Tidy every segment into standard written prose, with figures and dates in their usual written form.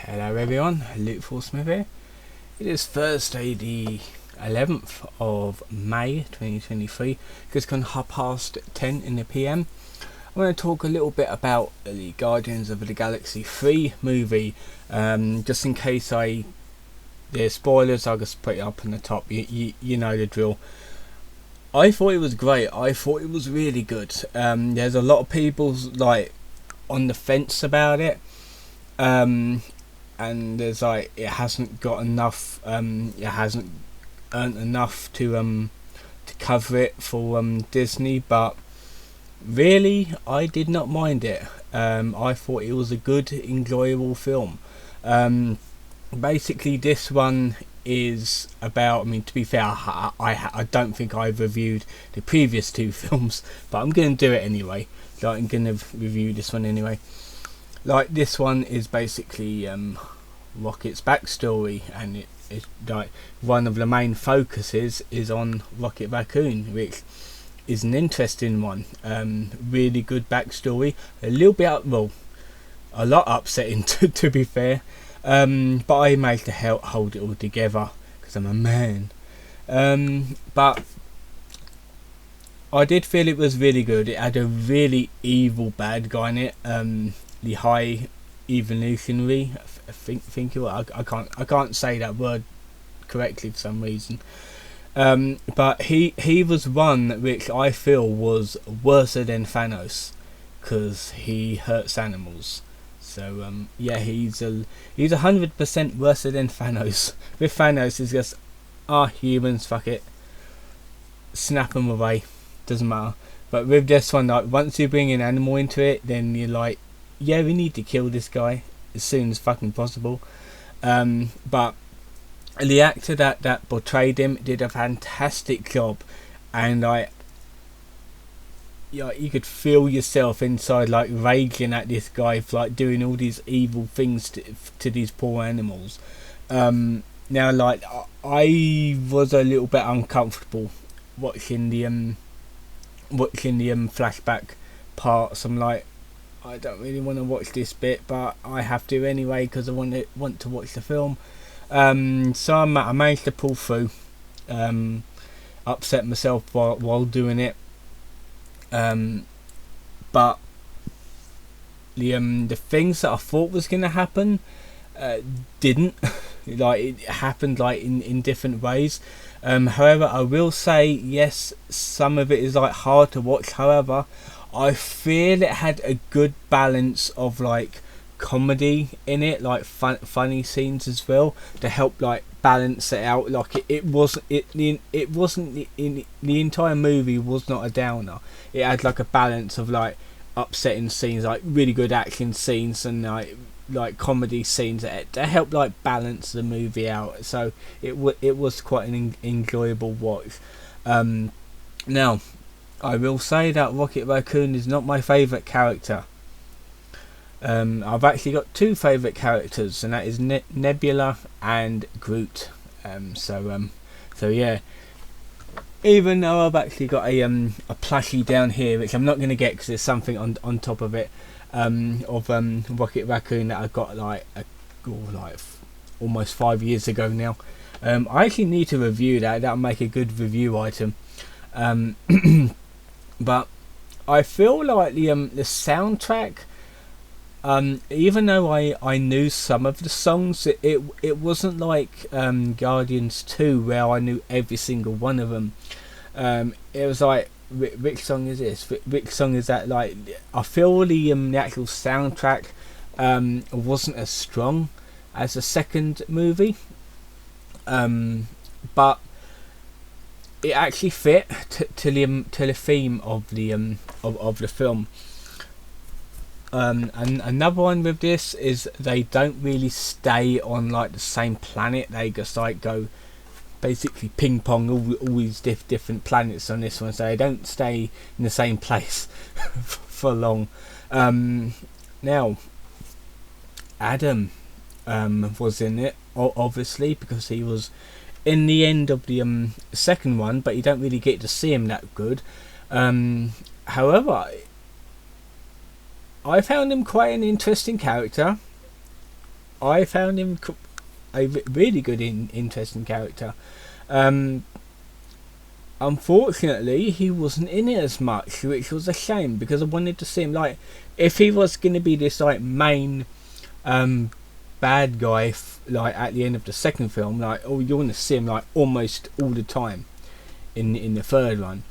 Hello everyone, Luke Smith here. It is Thursday the 11th of May 2023, just gone 10:30 in the PM. I'm going to talk a little bit about the Guardians of the Galaxy 3 movie, just in case there's spoilers. I'll just put it up on the top, you know the drill. I thought it was great. I thought it was really good. There's a lot of people on the fence about it. And there's it hasn't got enough, it hasn't earned enough to cover it for Disney, but really I did not mind it. I thought it was a good, enjoyable film. Basically this one is about, to be fair, I don't think I've reviewed the previous two films, but I'm going to do it anyway. I'm going to review this one anyway. This one is basically Rocket's backstory, and it's one of the main focuses is on Rocket Raccoon, which is an interesting one. Really good backstory, a little bit a lot upsetting to be fair, but I managed to hold it all together because I'm a man. But I did feel it was really good. It had a really evil bad guy in it. The High Evolutionary, I can't say that word correctly for some reason. But he was one which I feel was worse than Thanos, because he hurts animals. So yeah, he's 100% worse than Thanos. With Thanos, it's just humans, fuck it, snap them away, doesn't matter. But with this one, once you bring an animal into it, then you're yeah, we need to kill this guy as soon as fucking possible. But the actor that portrayed him did a fantastic job, and you could feel yourself inside raging at this guy for doing all these evil things to these poor animals. Now I was a little bit uncomfortable watching the flashback parts. I'm I don't really want to watch this bit, but I have to anyway because I want to watch the film. So I managed to pull through. Upset myself while doing it. But the things that I thought was going to happen didn't. It happened in different ways. However, I will say yes, some of it is hard to watch. However, I feel it had a good balance of comedy in it, funny scenes as well, to help balance it out. It wasn't the entire movie was not a downer. It had a balance of upsetting scenes, really good action scenes, and comedy scenes that help balance the movie out. So it was quite an enjoyable watch. Now I will say that Rocket Raccoon is not my favourite character. I've actually got two favourite characters, and that is Nebula and Groot. So yeah. Even though I've actually got a plushie down here, which I'm not going to get because there's something on top of it, of Rocket Raccoon that I got almost 5 years ago now. I actually need to review that. That'll make a good review item. But I feel the soundtrack, even though I knew some of the songs, it wasn't Guardians 2 where I knew every single one of them. It was which song is this? Which song is that? I feel the actual soundtrack wasn't as strong as the second movie, but it actually fit to the theme of the film. And another one with this is they don't really stay on the same planet. They just go basically ping pong all these different planets on this one, so they don't stay in the same place for long. Now Adam was in it, obviously, because he was in the end of the second one, but you don't really get to see him that good. However, I found him quite an interesting character. I found him a really good, interesting character. Unfortunately, he wasn't in it as much, which was a shame because I wanted to see him. Like, if he was going to be this like main bad guy, like at the end of the second film, like, oh, you want to see him like almost all the time in the third one.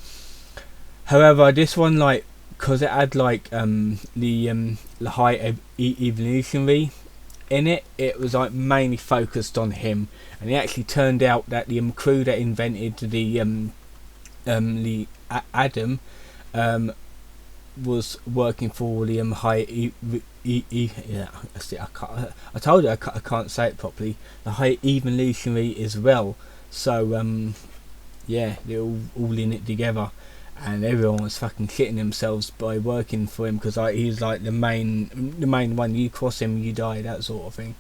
However, this one, like, because it had like the high evolutionary in it, it was like mainly focused on him, and it actually turned out that the crew that invented the Adam was working for the high yeah, I told you I can't say it properly, the high evolutionary as well. So yeah, they're all in it together, and everyone was fucking shitting themselves by working for him because like, he's like the main one. You cross him, you die, that sort of thing.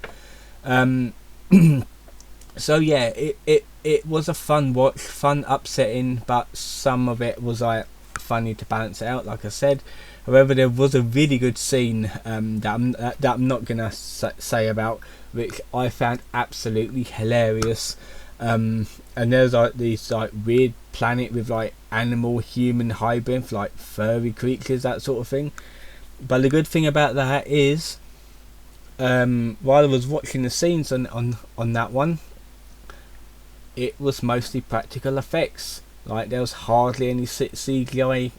So yeah, it was a fun watch, fun, upsetting, but some of it was like funny to balance it out, like I said. However, there was a really good scene that I'm not gonna say about, which I found absolutely hilarious. And there's like these like weird planet with like animal human hybrid, like furry creatures, that sort of thing. But the good thing about that is, while I was watching the scenes on that one, it was mostly practical effects. Like, there was hardly any CGI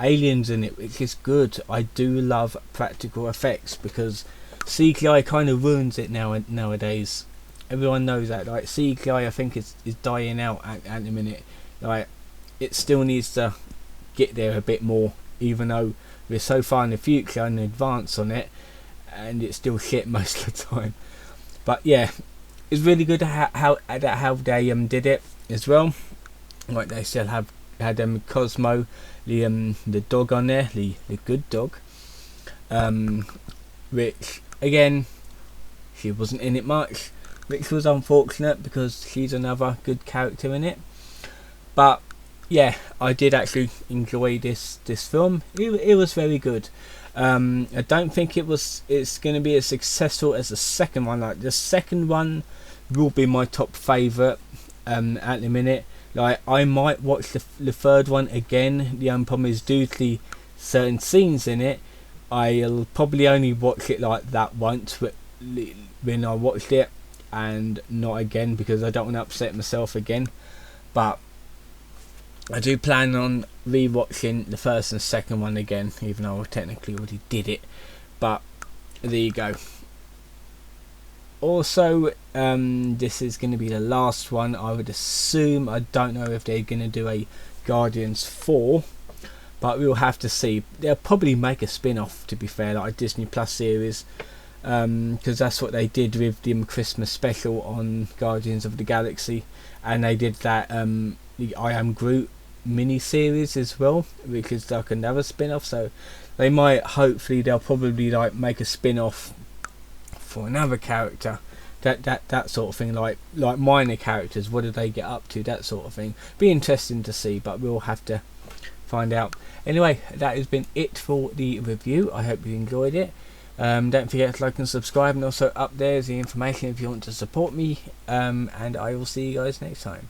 aliens in it, which is good. I do love practical effects because CGI kind of ruins it nowadays. Everyone knows that. Like, CGI, I think is dying out at the minute. Like, it still needs to get there a bit more, even though we're so far in the future and advance on it, and it's still shit most of the time. But yeah, it's really good how they did it as well. Like, they still had Cosmo, the dog on there, the good dog, which again, she wasn't in it much, which was unfortunate because she's another good character in it. But yeah, I did actually enjoy this film. It was very good. I don't think it's going to be as successful as the second one. Like, the second one will be my top favourite at the minute. Like, I might watch the third one again. The only problem is, due to certain scenes in it, I'll probably only watch it like that once when I watched it, and not again because I don't want to upset myself again. But I do plan on rewatching the first and second one again, even though I technically already did it. But there you go. Also, this is going to be the last one, I would assume. I don't know if they're going to do a Guardians 4, but we'll have to see. They'll probably make a spin-off, to be fair, like a Disney Plus series, because that's what they did with the Christmas special on Guardians of the Galaxy, and they did that the I Am Groot mini-series as well, which is like another spin-off. So they might, hopefully they'll probably like make a spin-off for another character, that sort of thing, like minor characters, what do they get up to, that sort of thing. Be interesting to see, but we'll have to find out. Anyway, that has been it for the review. I hope you enjoyed it. Don't forget to like and subscribe, and also up there is the information if you want to support me, and I will see you guys next time.